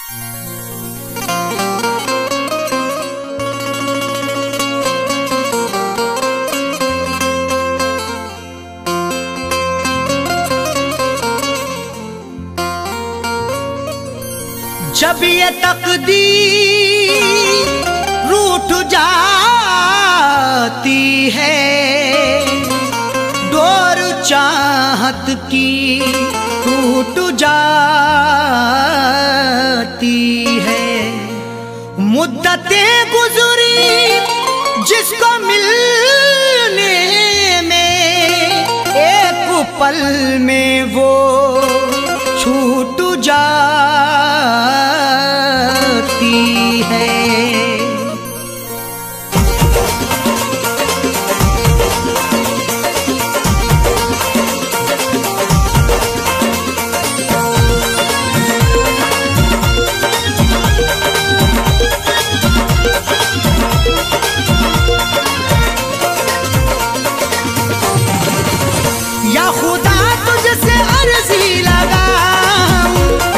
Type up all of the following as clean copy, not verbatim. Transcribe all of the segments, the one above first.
जब ये तकदीर रूठ जाती है, डोर चाहत की टूट जाती है। मुद्दतें गुजरी जिसको मिलने में, एक पल में वो छूट जाती है। या खुदा तुझसे अर्जी लगाऊं,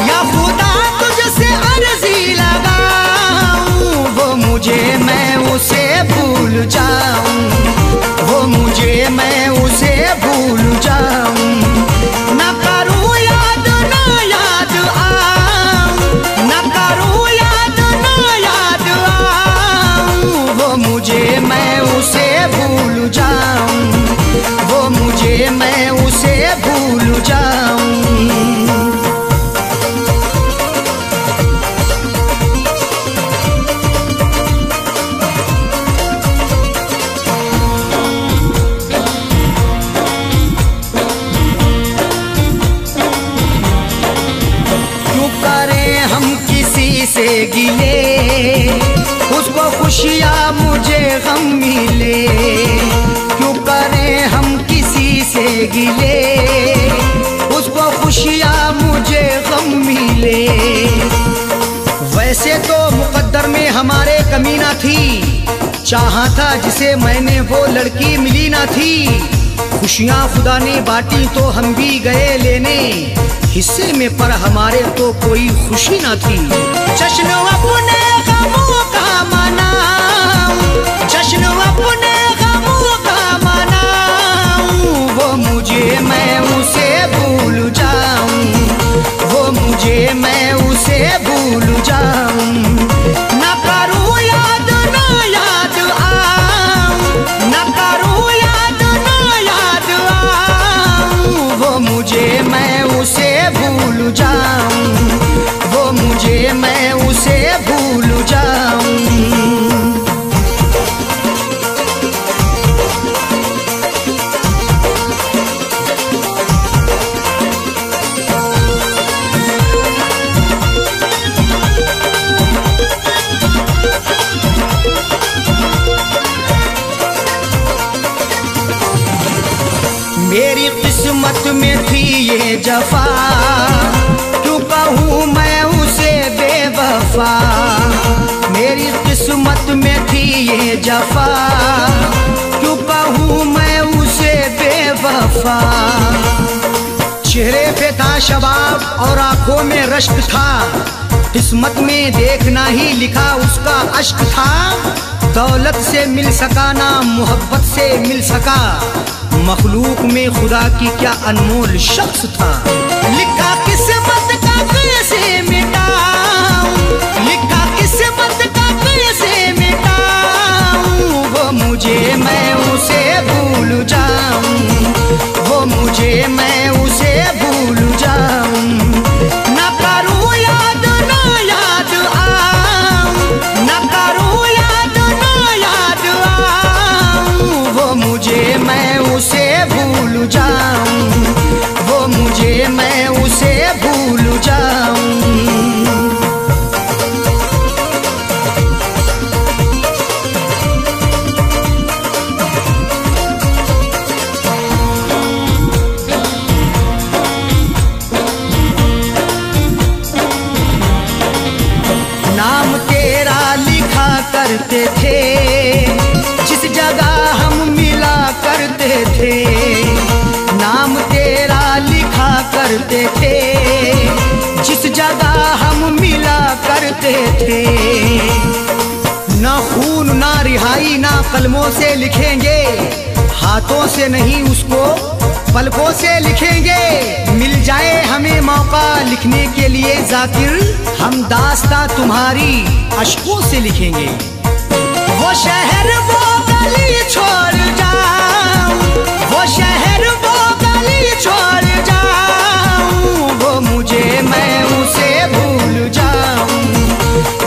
या खुदा तुझसे अर्जी लगाऊं, वो मुझे मैं उसे भूल जाऊं, वो मुझे मैं उसे भूल जाऊं। न करूं याद न याद आऊं, न करूं याद न याद आऊं, वो मुझे मैं उसे भूल जाऊं, वो मुझे मैं उसे भूल जाऊं। क्यों करें हम किसी से गिले, उसको खुशियाँ मुझे गम मिले। क्यों करें हम किसी से गिले, उसको खुशियाँ मुझे गम मिले। वैसे तो मुकद्दर में हमारे कमी ना थी, चाहा था जिसे मैंने वो लड़की मिली ना थी। खुशियाँ खुदा ने बांटी तो हम भी गए लेने, हिस्से में पर हमारे तो कोई खुशी ना थी। जश्न अपने गमों का मनाऊं, जश्न अपने गमों का मनाऊं, वो मुझे मैं उसे भूल जाऊं, वो मुझे मैं उसे भूल जाऊं। न करूं याद न याद आऊं, न करूं याद न याद आऊं, वो मुझे मैं उसे भूल जाऊं, वो मुझे मैं उसे भूल जाऊं। मेरी किस्मत में थी ये जफा, क्यों कहूँ मैं उसे बेवफा। मेरी किस्मत में थी ये जफा, क्यों कहूँ मैं उसे बेवफा। चेहरे पे था शबाब और आंखों में रश्क था, किस्मत में देखना ही लिखा उसका अश्क था। दौलत से मिल सका ना मोहब्बत से मिल सका, मखलूक में खुदा की क्या अनमोल शख्स था। लिखा किस्मत का कैसे मिटाऊं, लिखा किस्मत का कैसे मिटाऊं, वो मुझे मैं उसे भूल जाऊं, वो मुझे मैं उसे भूल जाऊं। न करूं याद न याद आऊं, न करूं याद न याद आऊं, वो मुझे मैं उसे भूल जाऊं, वो मुझे उस जगह हम मिला करते थे। ना खून ना रिहाई ना कलमों से लिखेंगे, हाथों से नहीं उसको पलकों से लिखेंगे। मिल जाए हमें मौका लिखने के लिए जाकिर, हम दास्तां तुम्हारी अश्कों से लिखेंगे। वो शहर वो गली छोड़ जाऊं, वो शहर वो गली छोड़ जाऊं, वो मुझे मैं उसे भूल जाऊं,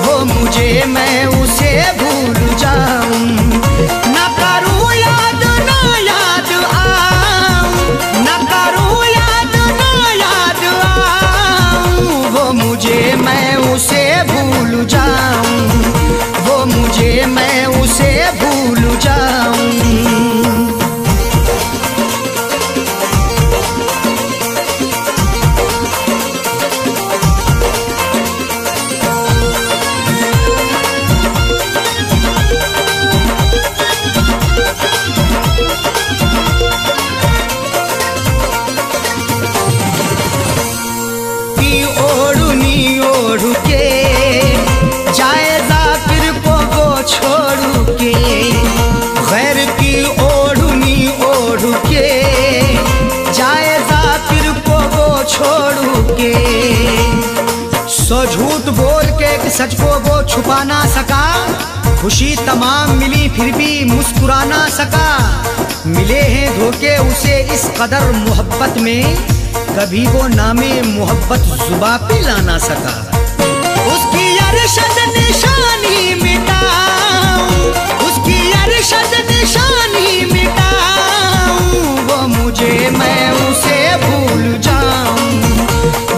वो मुझे मैं उसे भूल जाऊं। न करूं याद ना याद आऊं, न करूं याद ना याद आऊं, वो मुझे मैं उसे भूल जाऊं, वो मुझे मैं उसे भूल जाऊं। झूठ बोल के सच को वो छुपा ना सका, खुशी तमाम मिली फिर भी मुस्कुरा ना सका। मिले हैं धोखे उसे इस कदर मोहब्बत में, कभी वो नामे मोहब्बत जुबां पे ला ना सका। उसकी अरशद निशानी मिटाऊं, उसकी अरशद निशानी मिटाऊं, वो मुझे मैं उसे भूल जाऊं,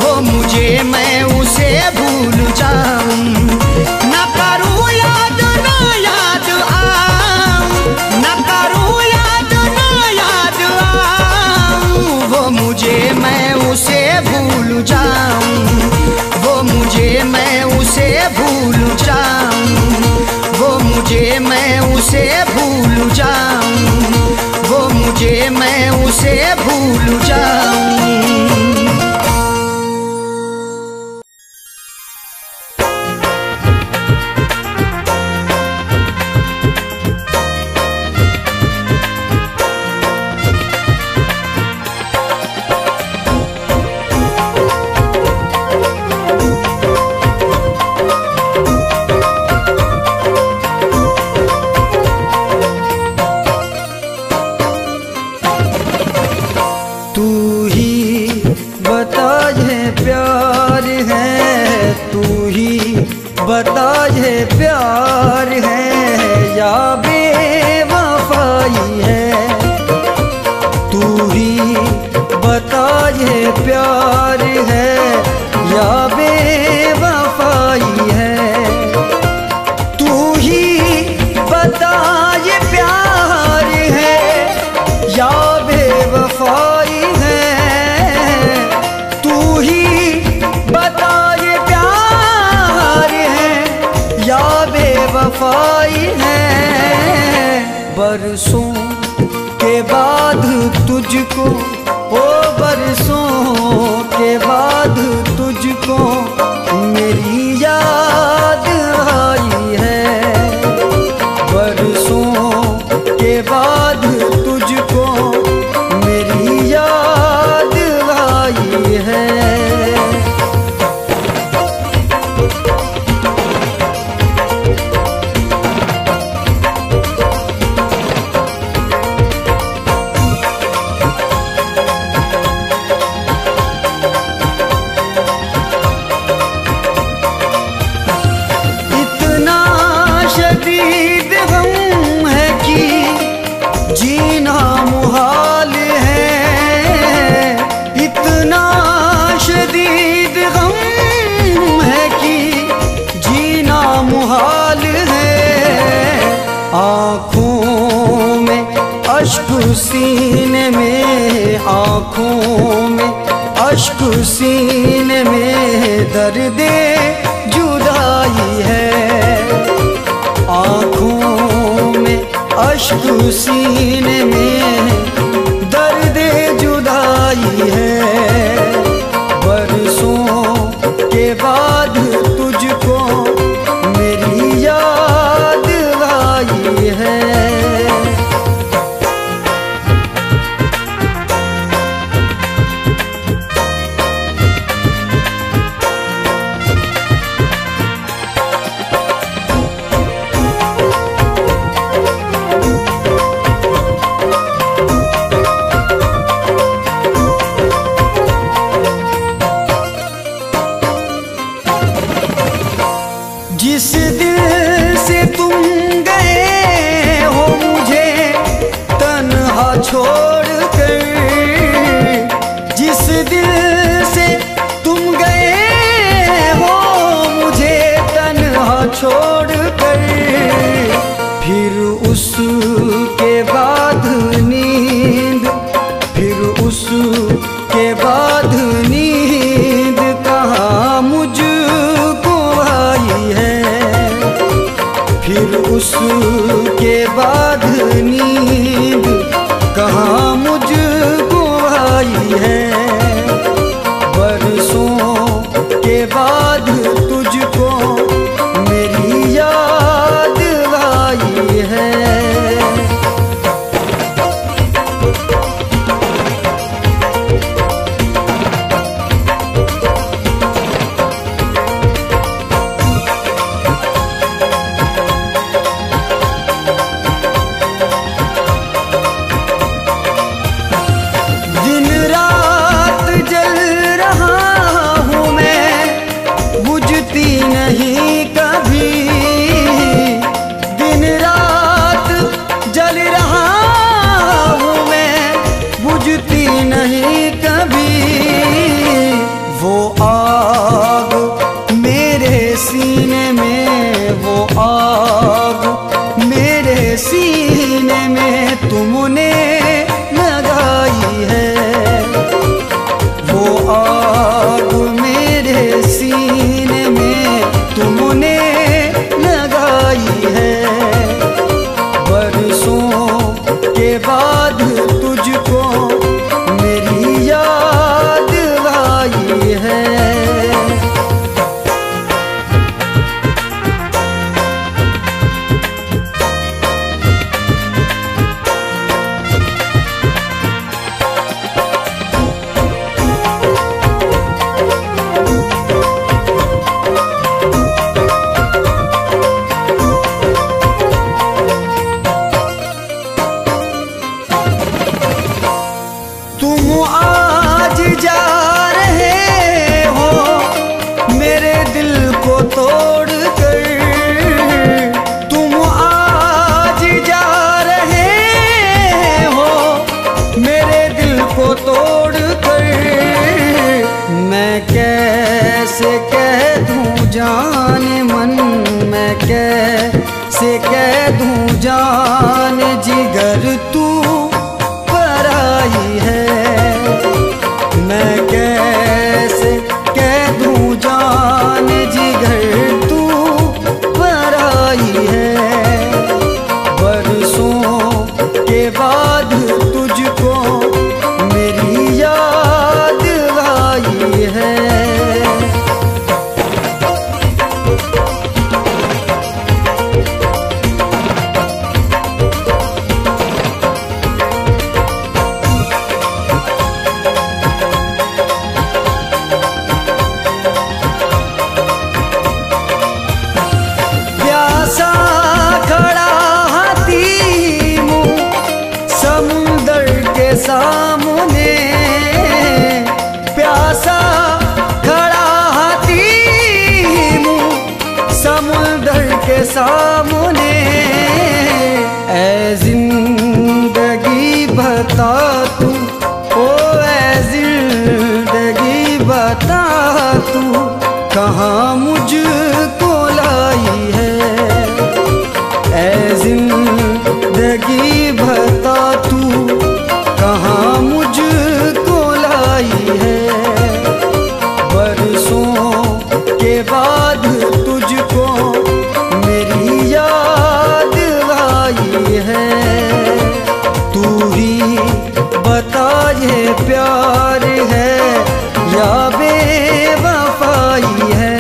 वो मुझे मैं उसे भूल जाऊं। न करूं याद ना याद आऊं, न करूं याद ना याद आऊं, वो मुझे मैं उसे भूल जाऊं, वो मुझे मैं उसे भूल जाऊं, वो मुझे मैं उसे भूल जाऊं, वो मुझे मैं उसे भूल जाऊं। बता ये प्यार है या बेवफाई है, तू ही बता ये प्यार है या बेवफाई है, तू ही बता ये प्यार है या बेवफाई है, तू ही बता ये प्यार है या बेवफाई है। बरसों के बाद तुझको, ओ बरसों के बाद तुझको मेरी याद आई है, बरसों के बाद तुझको मेरी याद आई है। सीने में, आँखों में अश्क, सीने में दर्द जुदाई है, आँखों में अश्क, सीने में दर्द जुदाई है। बरसों तुझको मेरी याद आई है। जिस दिल से तुम गए हो मुझे तन्हा छोड़ कर, जिस दिल से तुम गए हो मुझे तन्हा छोड़ कर, फिर उसके बाद नींद, फिर उसके बाद नींद कहाँ मुझको आई है, फिर उसके बाद नींद कहाँ मुझको आई है। बरसों के बाद तुझको मेरी याद आई है। नहीं कभी दिन रात जल रहा हूँ मैं, बुझती नहीं कभी वो आग मेरे सीने में, वो आग मेरे सीने में तुमने लगाई है, वो आग मेरे सीने में तुमने लगाई है। बरसों के बाद तुझको मेरी याद आई है। तुम आज जा रहे हो मेरे दिल को तोड़ कर, तुम आज जा रहे हो मेरे दिल को तोड़ कर, मैं कैसे कह दूं जान मन, मैं कैसे कह दूं जान जिगर तू पराई है, मैं कैसे कह दूं जान जिगर तू पराई है। बरसों के बाद तुझको मेरी याद आई है। सामने प्यासा खड़ा हाथी मुँह समुंदर के सामने, ऐ जिंदगी बता तू, ओ ऐ जिंदगी बता तू कहाँ मुझको लाई है, ऐ जिंदगी बता तू कहाँ मुझको लाई है। बरसों के बाद तुझको मेरी याद आई है। तू ही बता ये प्यार है या बेवफाई है,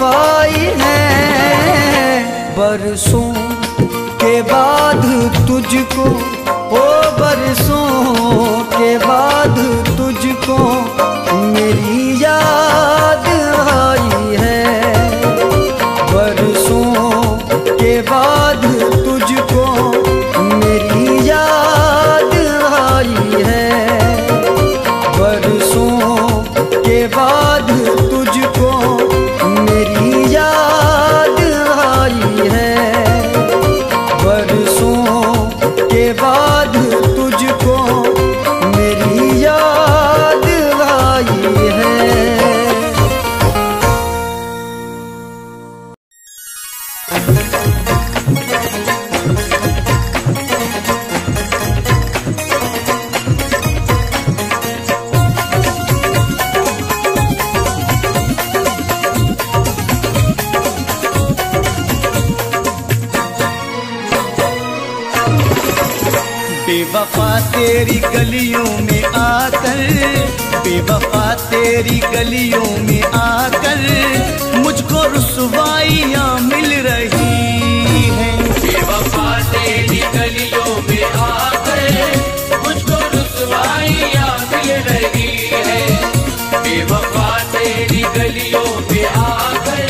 रुसवाई है। बरसों के बाद तुझको, ओ बरसों के बाद तुझको मेरी याद आई है। बरसों के बाद तुझको मेरी याद आई है। बरसों के बाद तुझको मेरी याद आई है। बरसों के बाद तुझको मेरी याद आई है। बेवफा तेरी गलियों में आकर, बेवफा तेरी गलियों में आकर मुझको रुसवाइयाँ मिल रही हैं। बेवफा तेरी गलियों में आकर मुझको रुसवाइयाँ मिल रही है। बेवफा तेरी गलियों में आकर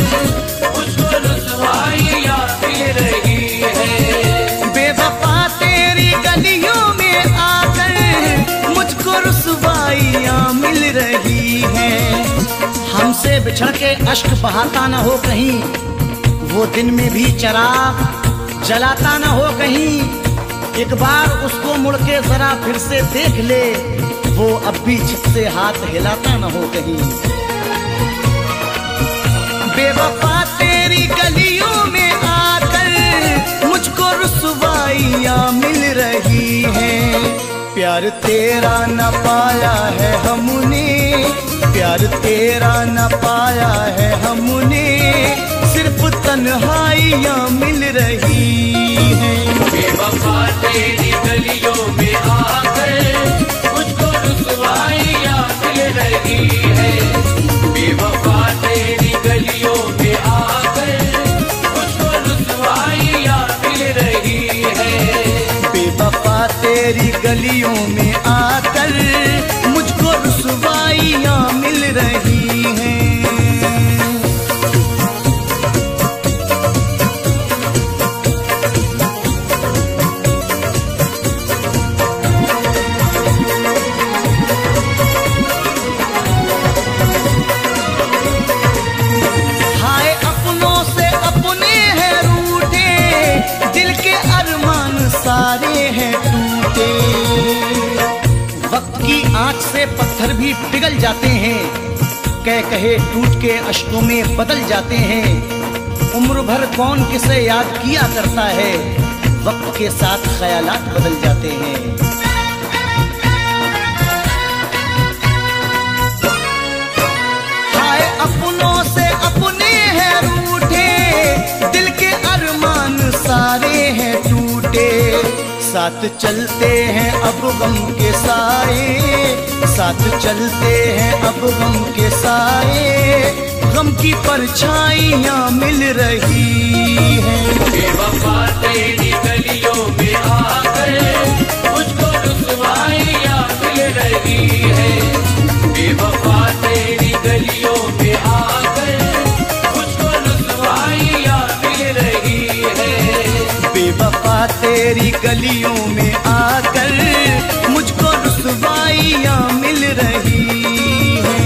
मुझको रुसवाइयाँ मिल रही है। बेवफा तेरी गलियों में आकर मुझको रुसवाइयाँ मिल रही हैं। हमसे बिछड़ के अश्क बहाता न हो कहीं, वो दिन में भी चिराग जलाता न हो कहीं। एक बार उसको मुड़ के जरा फिर से देख ले, वो अब भी छत से हाथ हिलाता न हो कहीं। बेवफा तेरी गलियों में आकर मुझको रुसवाइयाँ मिल रही हैं। प्यार तेरा न पाया है हमने, प्यार तेरा न पाया है हमने, सिर्फ तन्हाइयाँ मिल रही हैं। बेवफा तेरी गलियों में आकर मुझको रुसवाइयाँ मिल रही है। बेवफा तेरी गलियों में आकर मुझको रुसवाइयाँ मिल रही है। बेवफा तेरी गलियों में आकर मुझको रुसवाइयाँ मिल रही हैं। हाय अपनों से अपने हैं रूठे, दिल के अरमान सारे हैं टूटे। वक्त की आंच से पत्थर भी पिघल जाते हैं, कह कहे टूट के अश्कों में बदल जाते हैं। उम्र भर कौन किसे याद किया करता है, वक्त के साथ ख्यालात बदल जाते हैं। हाय अपनों से अपने हैं रूठे, दिल के अरमान सारे हैं टूटे। साथ चलते हैं अब गम के साए, साथ चलते हैं अब गम के साए, गम की परछाइयाँ मिल रही हैं। बेवफा तेरी गलियों में आकर मुझको रुसवाइयाँ मिल रही है। बेवफा तेरी गलियों में आकर मुझको रुसवाइयाँ मिल रही है। बेवफा तेरी गलियों में आकर मुझको रुसवाइयाँ मिल रही हैं।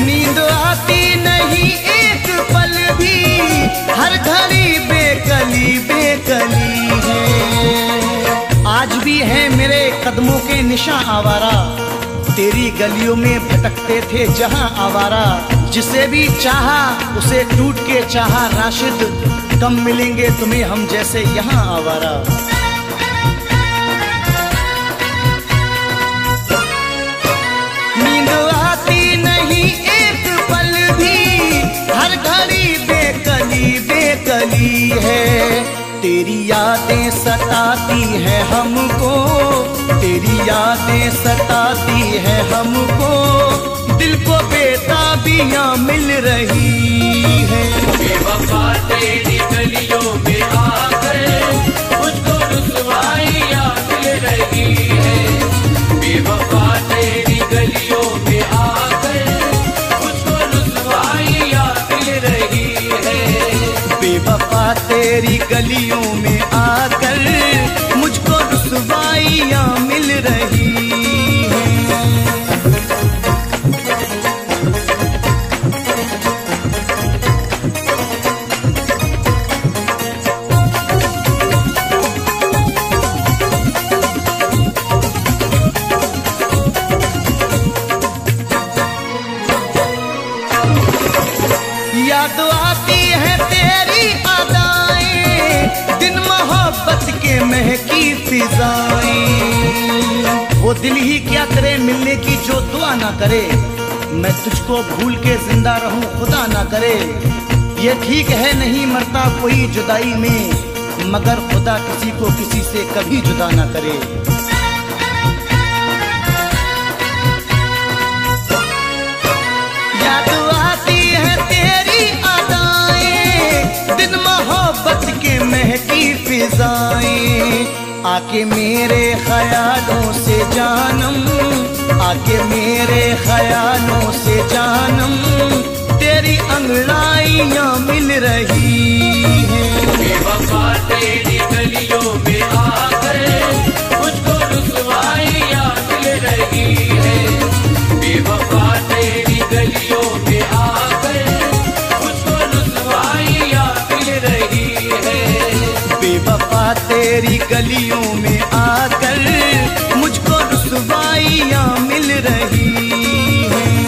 नींद आती नहीं एक पल भी, हर घड़ी बेकली बेकली है। आज भी है मेरे कदमों के निशान आवारा, तेरी गलियों में भटकते थे जहां आवारा। जिसे भी चाहा उसे टूट के चाहा राशिद, कम मिलेंगे तुम्हें हम जैसे यहाँ आवारा। रही है। तेरी यादें सताती है हमको, तेरी यादें सताती है हमको, दिल को बेताबियां मिल रही है। बेवफा तेरी गलियों में आकर मुझको रुसवाइयां मिल रही है। बेवफा तेरी गलियों में आकर मुझको रुसवाइयां मिल रही है। बेवफा तेरी गलियों में आकर मुझको रुसवाइयां मिल रही है। याद आती है तेरी अदाएं, दिन मोहब्बत के महकी फिजाएं। वो दिल ही क्या करे मिलने की जो दुआ ना करे, मैं तुझको भूल के जिंदा रहूं खुदा ना करे। ये ठीक है नहीं मरता कोई जुदाई में, मगर खुदा किसी को किसी से कभी जुदा ना करे। याद आती है तेरी अदाएं, दिन मोहब्बत के महकी फिजाएं। आके मेरे ख्यालों से जानम, आके मेरे ख्यालों से जानम, तेरी अंगड़ाइयां मिल रही हैं। बेवफा तेरी गलियों में आकर मुझको रुसवाइयां मिल रही है। बेवफा तेरी गलियों में आकर मुझको रुसवाइयां मिल रही है। बेवफा तेरी गलियों में आकर मुझको रुसवाइयां मिल रही हैं।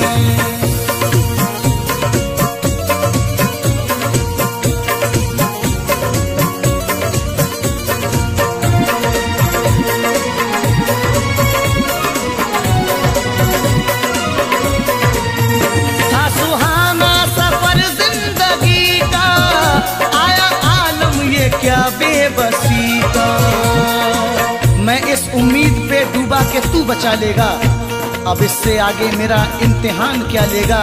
था सुहाना सफर जिंदगी का, आया आलम ये क्या बेबसी का। मैं इस उम्मीद पे डूबा के तू बचा लेगा, अब इससे आगे मेरा इम्तिहान क्या लेगा।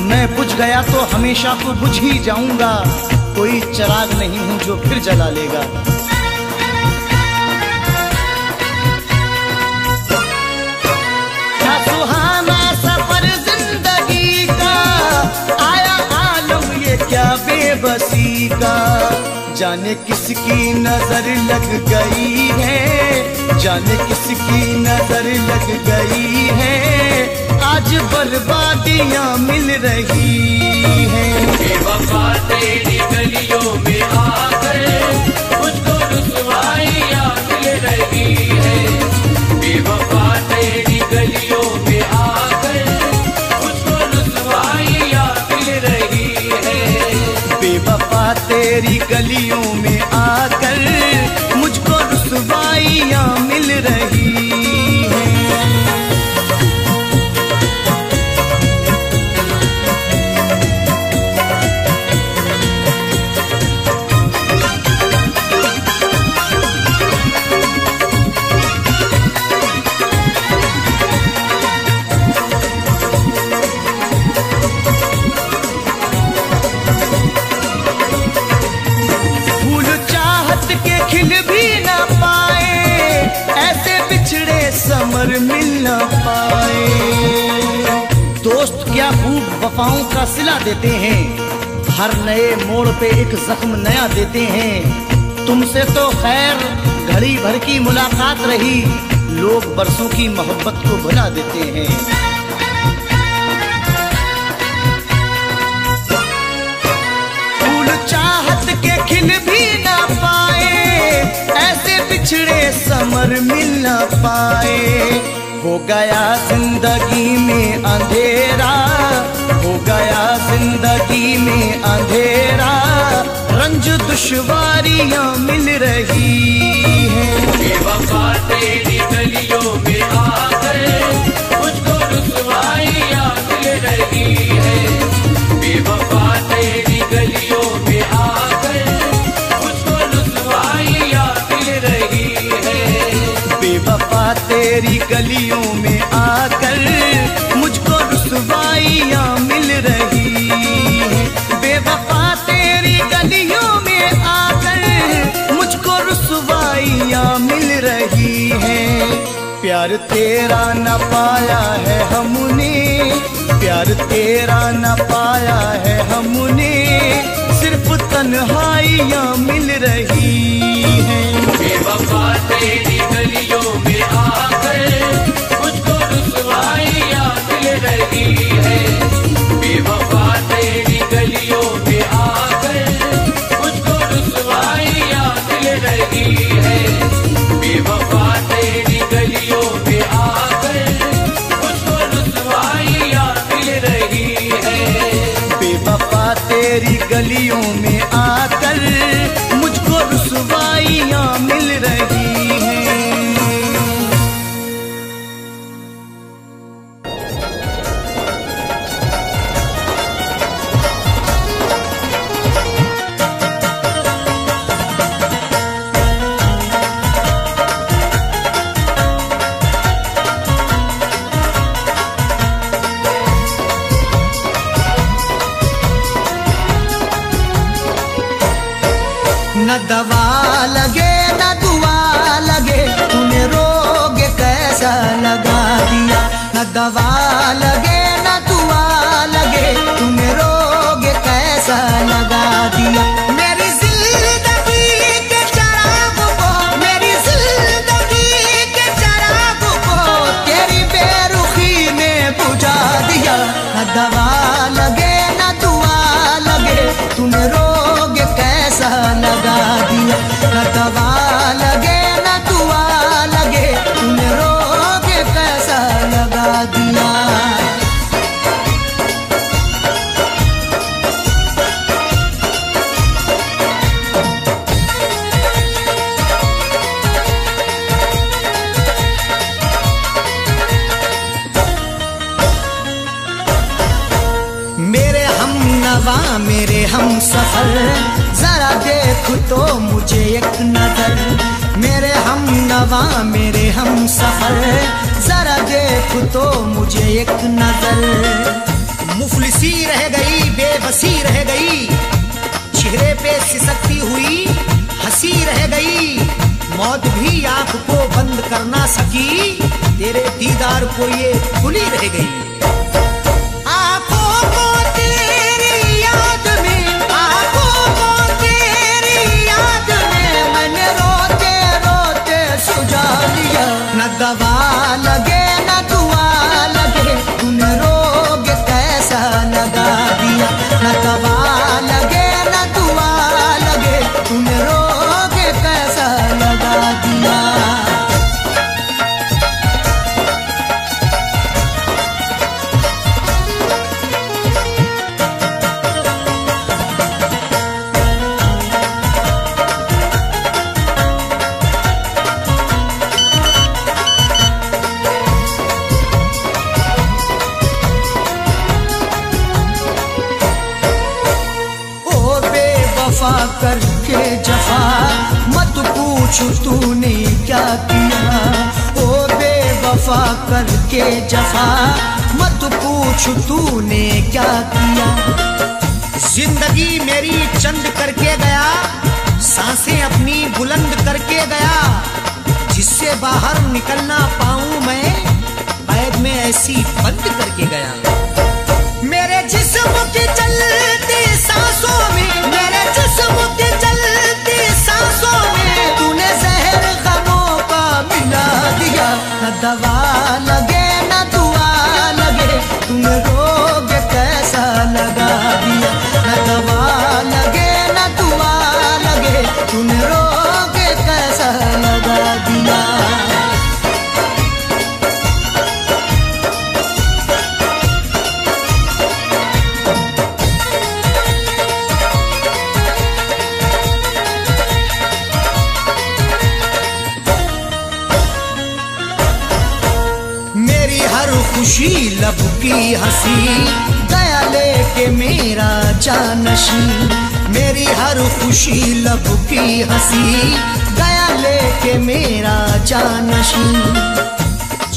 मैं बुझ गया तो हमेशा को बुझ ही जाऊंगा, कोई चिराग नहीं हूं जो फिर जला लेगा। था सुहाना सफर जिंदगी का, आया आलम ये क्या बेबसी का। जाने किसकी नजर लग गई है, जाने किसकी नजर लग गई है, आज बर्बादियां मिल रही हैं। बेवफा तेरी गलियों में आकर मुझको रुसवाइयां मिल रही है। बेवफा तेरी गलियों में आकर मुझको रुसवाइयां मिल रही है। बेवफा तेरी गलियों में आकर मुझको रुसवाइयां मिल रही हैं। फूल चाहत के खिल भी ना पाए, ऐसे बिछड़े समर मिल ना पाए। दोस्त क्या खूब वफाओं का सिला देते हैं, हर नए मोड़ पे एक जख्म नया देते हैं। तुमसे तो खैर घड़ी भर की मुलाकात रही, लोग बरसों की मोहब्बत को भुला देते हैं। फूल चाहत के खिल भी ना पाए, ऐसे बिछड़े समर मिल ना पाए। हो गया जिंदगी में अंधेरा, हो गया जिंदगी में अंधेरा, रंज दुश्वारियां मिल रही हैं। बेवफा तेरी गलियों में आकर मुझको रुसवाइयां मिल रही है। बेवफा तेरी गलियों में आकर तेरी गलियों में आकर मुझको रुसवाइयाँ मिल रही है। बेवफा तेरी गलियों में आकर मुझको रुसवाइयाँ मिल रही है। प्यार तेरा न पाया है हमने, प्यार तेरा न पाया है हमने, सिर्फ तन्हाइयाँ मिल रही हैं। बेवफा तेरी गलियों में आकर मुझको रुसवाइयाँ मिल रही है। बेवफा तेरी गलियों में आकर मुझको रुसवाइयाँ मिल रही है। बेवफा तेरी गलियों में आकर मुझको रुसवाइयाँ मिल रही है। बेवफा तेरी गलियों में आकर मुझको रुसवाइयाँ मिल रही हैं। न दवा लगे न दुआ लगे, तूने रोग कैसा लगा दिया। न दवा लगे न दुआ लगे, तूने रोग कैसा लगा दिया। मेरी जिंदगी के चराग को, मेरी जिंदगी के चराग को तेरी बेरुखी ने बुझा दिया। न दवा लगे न दुआ लगे, तूने रोग कैसा लगा दिया। न दवा लगे न दुआ लगे, तूने रोग कैसा लगा दिया। मेरे हम नवा मेरे हम सफर, जरा देख तो मुझे एक नजर। मेरे हम नवा मेरे हम सफर, जरा देख तो मुझे एक नजर। मुफलिसी रह गई बेबसी रह गई, चेहरे पे सिसकती हुई हंसी रह गई। मौत भी आंख को बंद कर ना सकी, तेरे दीदार को ये खुली रह गई। न दवा लगे न दुआ लगे, तूने रोग कैसा लगा दिया। न दवा लगे न दुआ लगे, तूने रोग कैसा लगा दिया। करके जफा मत पूछ तूने क्या किया। ओ बेवफा करके जफा मत पूछ तूने क्या किया। जिंदगी मेरी चंद करके गया, सांसें अपनी बुलंद करके गया। जिससे बाहर निकलना पाऊं मैं, बैग में ऐसी बंद करके गया। मेरे जिस्म की चलती सांसों में, मेरे जिस्म की चलती सांसों में तूने जहर गमों का मिला दिया। न दवा लगे न दुआ लगे, तूने रोग कैसा लगा दिया। न दवा लगे न दुआ लगे, तूने रोग कैसा लगा दिया। खुशी लब की हंसी गया लेके मेरा जानशी। मेरी हर खुशी लब की हंसी गया लेके मेरा जानशी।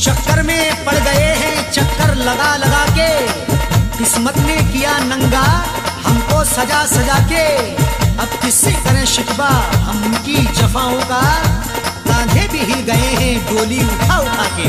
चक्कर में पड़ गए हैं चक्कर लगा लगा के, किस्मत ने किया नंगा हमको सजा सजा के। अब किससे करें शिकवा हम उनकी जफाओं का, कांधे भी हिल गए हैं डोली उठा उठा के।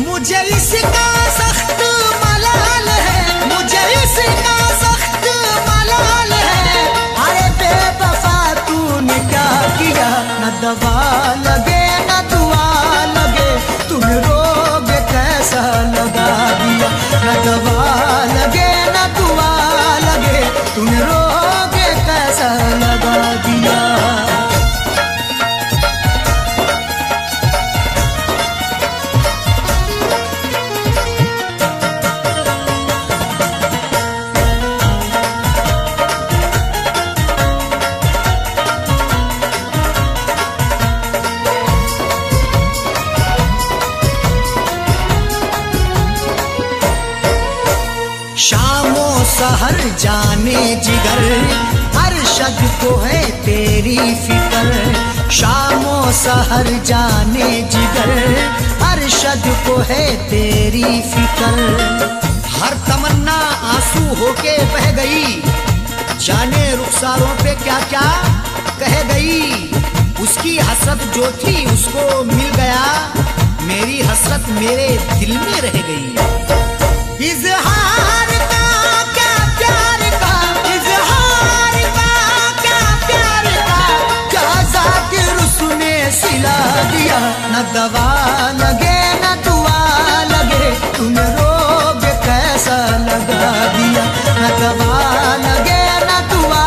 मुझे इसका सख्त मलाल है, मुझे इसका सख्त मलाल है। अरे बेवफा तूने क्या किया, न दवा लगे न दुआ लगे, तुम रोग कैसा लगा दिया। न दवा लगे न दुआ लगे, तुम रोग कैसा लगा दिया। सहर जाने जिगर अरशद को है तेरी फिक्र। शामो सहर जाने जिगर अरशद को है तेरी फिक्र। हर तमन्ना आंसू होके बह गई, जाने रुखसारों पे क्या क्या कह गई। उसकी हसरत जो थी उसको मिल गया, मेरी हसरत मेरे दिल में रह गई। इज़हार का क्या प्यार का, इज़हार का क्या प्यार का, क्या ज़ाकिर उसने सिला दिया। न दवा लगे न दुआ लगे, तुम रोग कैसा लगा दिया। न दवा लगे न दुआ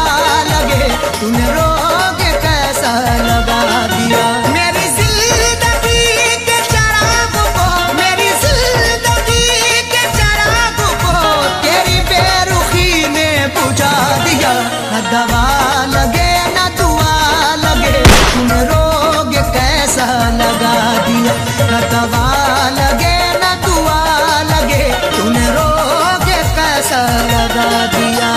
लगे, तुम रोग कैसा लगा दिया। मेरी जिंदगी के चराग को, मेरी जिंदगी के चराग को तेरी बेरुखी ने बुझा दिया। न दवा लगे न दुआ लगे, तुम रोग कैसा लगा दिया। न दवा लगे न दुआ लगे, तुम रोग कैसा लगा दिया।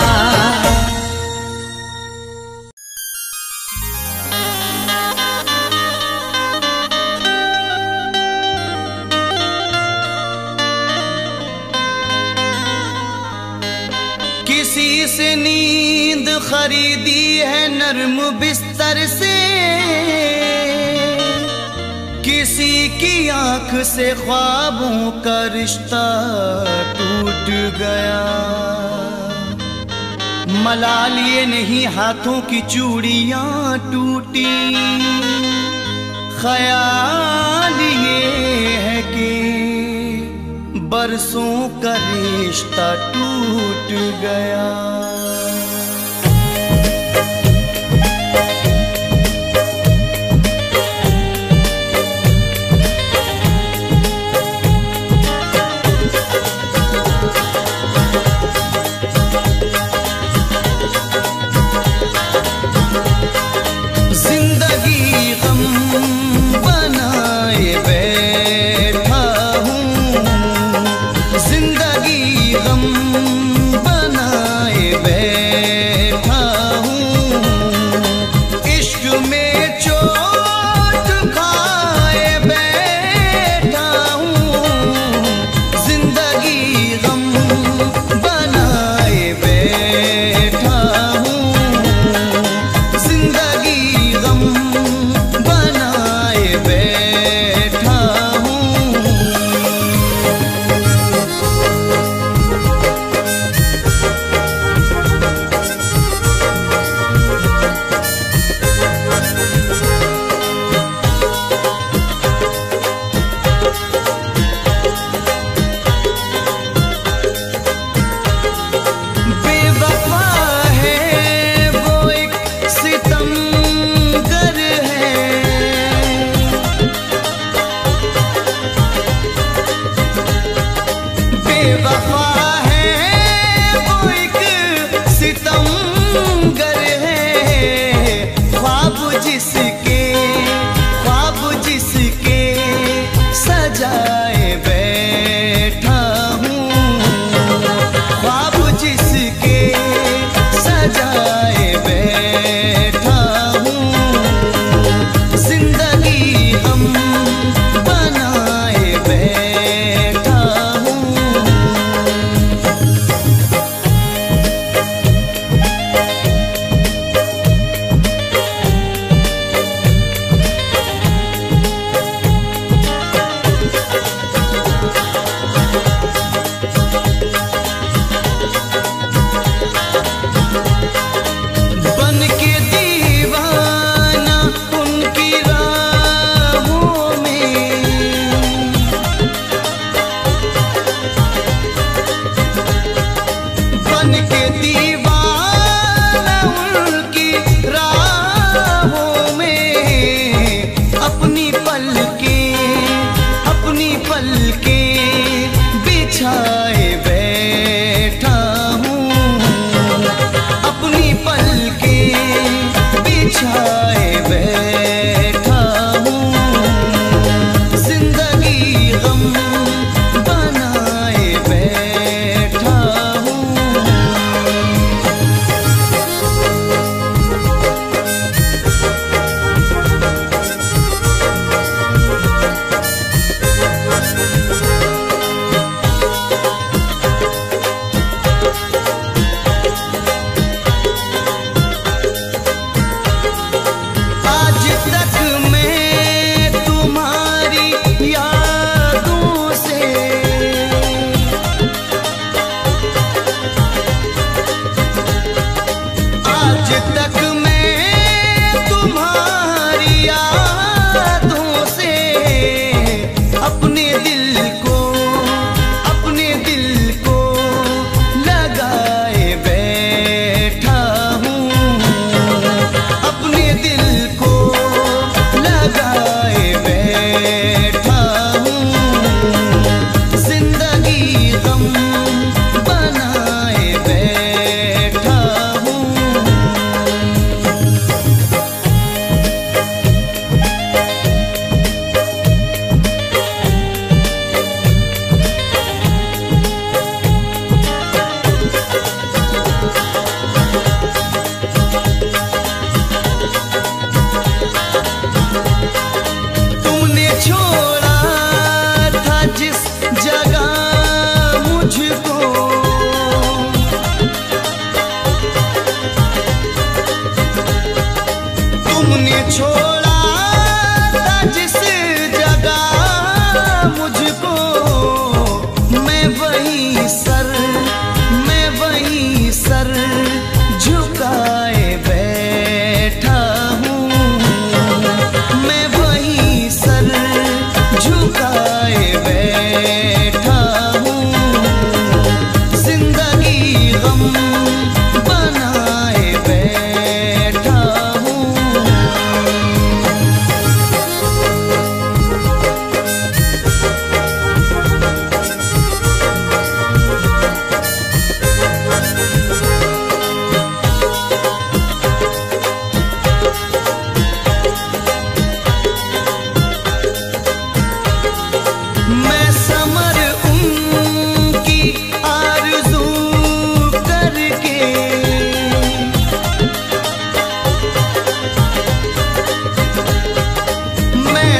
किसी से नींद खरीदी है नर्म बिस्तर से, किसी की आंख से ख्वाबों का रिश्ता टूट गया। मलाल ये नहीं हाथों की चूड़ियां टूटी, ख्याल ये है कि बरसों का रिश्ता टूट गया। जिंदगी गम बनाए बैठा हूँ, जिंदगी गम बनाए बैठा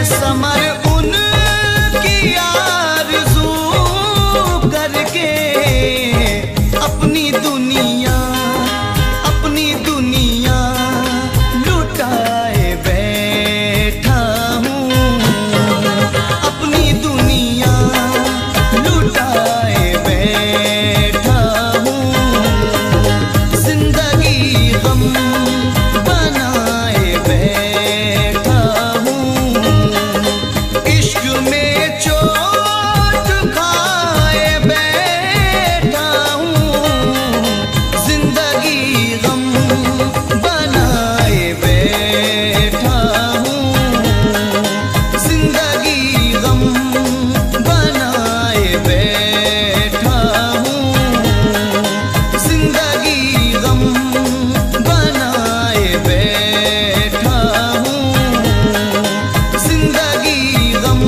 समर उनकी आरज़ू करके अपनी दुनिया लुटाए बैठा हूँ, अपनी दुनिया लुटाए बैठा हूँ। जिंदगी गम बनाए बैठा हूँ, इश्क में चोट खाए बैठा हूँ। जिंदगी गम बनाए बैठा हूँ, जिंदगी गम बनाए बैठा हूँ, जिंदगी गम बनाए बैठा हूँ, जिंदगी गम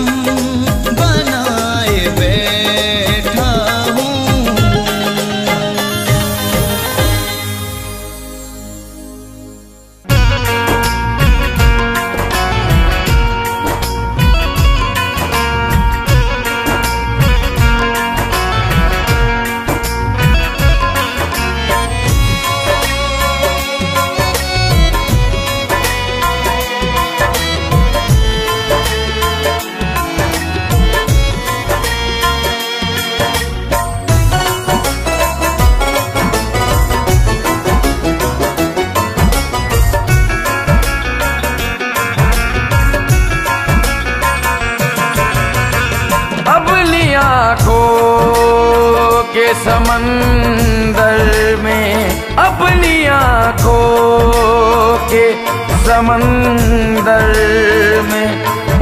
बनाए बैठा हूँ। अपनी आँखों के समंदर में, अपनी आँखों के समंदर में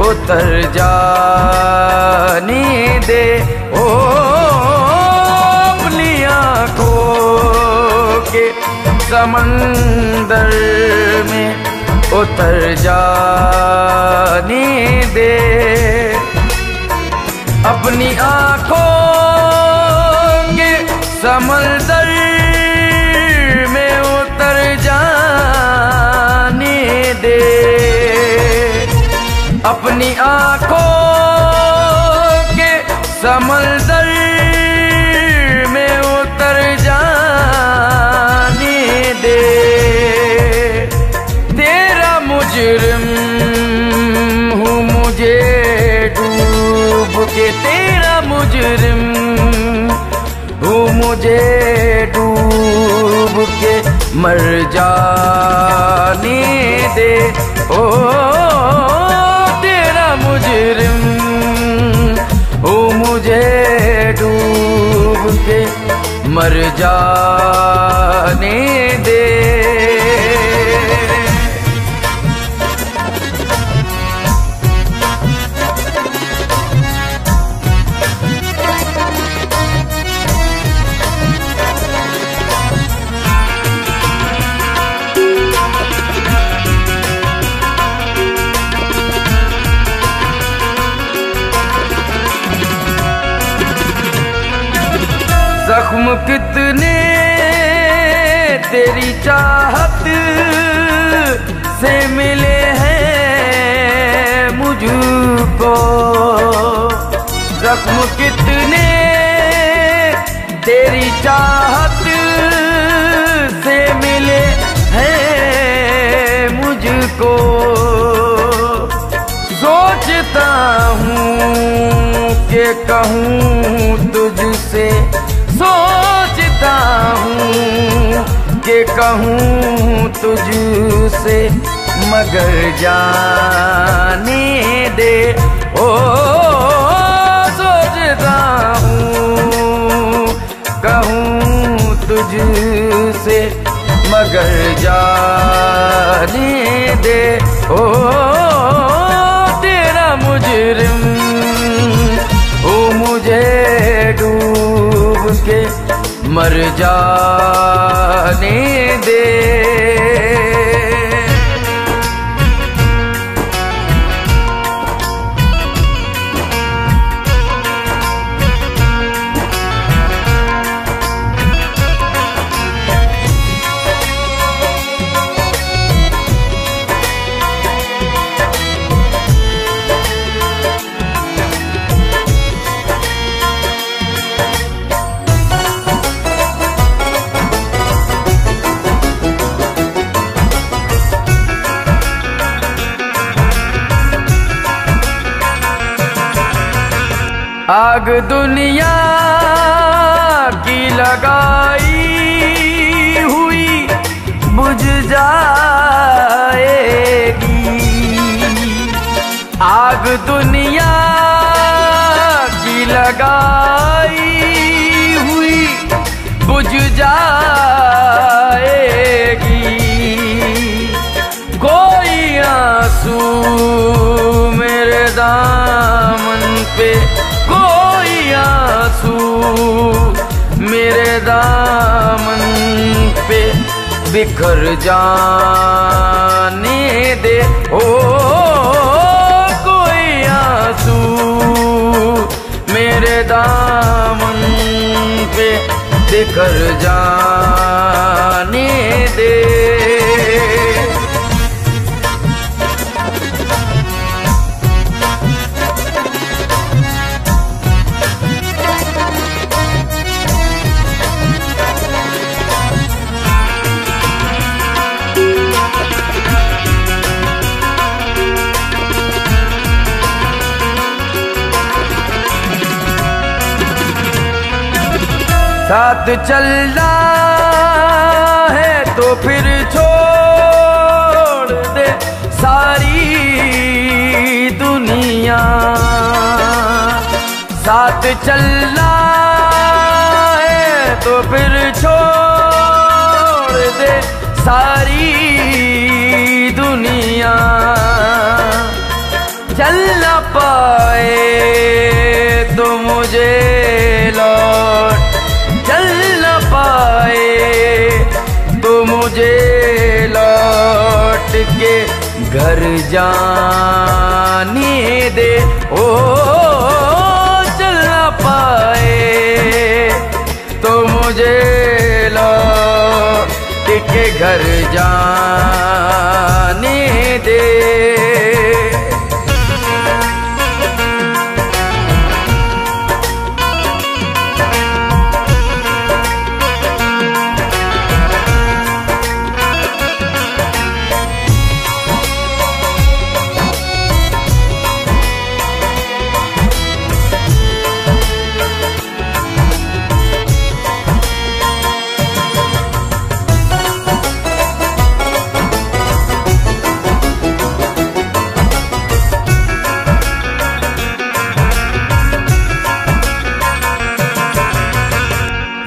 उतर जाने दे। ओ अपनी आँखों के समंदर में उतर जाने दे। अपनी आँखों के समंदर में उतर जाने दे। अपनी आँखों के समंदर में उतर जाने दे। तेरा मुजरिम हूँ मुझे डूब के, तेरा मुजरिम हूँ मुझे डूब के मर जाने दे। ओ तेरा मुजरिम हूँ मुझे डूब के मर जाने दे। जख्म कितने तेरी चाहत से मिले हैं मुझको, जख्म कितने तेरी चाहत से मिले हैं मुझको। सोचता हूँ कि कहूँ तुझसे, सोचता हूँ कि कहूँ तुझसे मगर जाने दे। ओ सोचता हूँ कहूँ तुझसे मगर जाने दे। ओ तेरा मुजरिम ओ मुझे डूब के मर जाने दे। आग दुनिया की लगाई हुई बुझ जाएगी। आग दुनिया की लगाई हुई बुझ जाएगी। कोई आंसू मेरे दामन पे, कोई आंसू मेरे दामन पे बिखर जाने दे। ओ कोई आंसू मेरे दामन पे बिखर जाने दे। साथ चलना है तो फिर छोड़ दे सारी दुनिया। साथ चलना है तो फिर छोड़ दे सारी दुनिया। चल न पाए तो मुझे लौट, चल न पाए तो मुझे लौट के घर जाने दे। ओ चल न पाए तो मुझे लौट के घर जाने दे।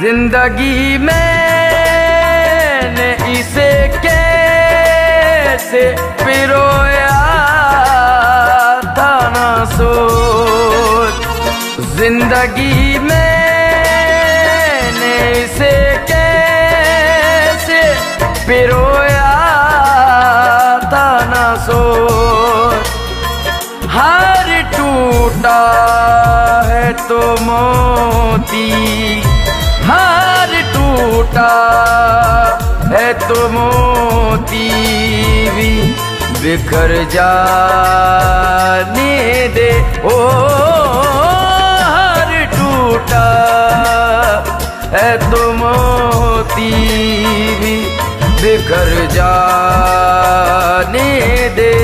जिंदगी मैंने इसे कैसे पिरोया था ना सोच। जिंदगी मैंने इसे कैसे पिरोया था ना सोच। हार टूटा है तो मोती, हार टूटा है तो मोती भी बिखर जाने दे। ओ हार टूटा है तो मोती भी बिखर जाने दे।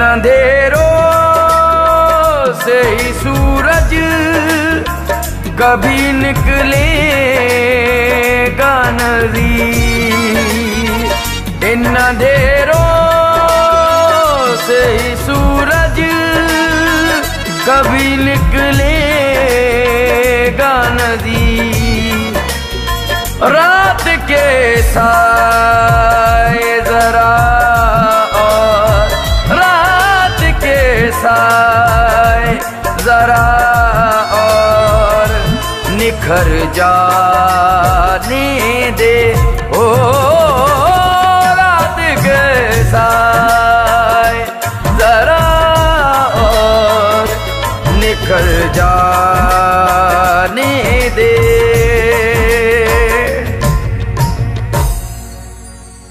अंधेरों से ही सूरज कभी निकलेगा नज़ीर। इन अंधेरों से ही सूरज कभी निकलेगा नज़ीर। रात के साए जरा साए जरा और निखर जाने दे। ओ रात के साए जरा और निखर जाने दे।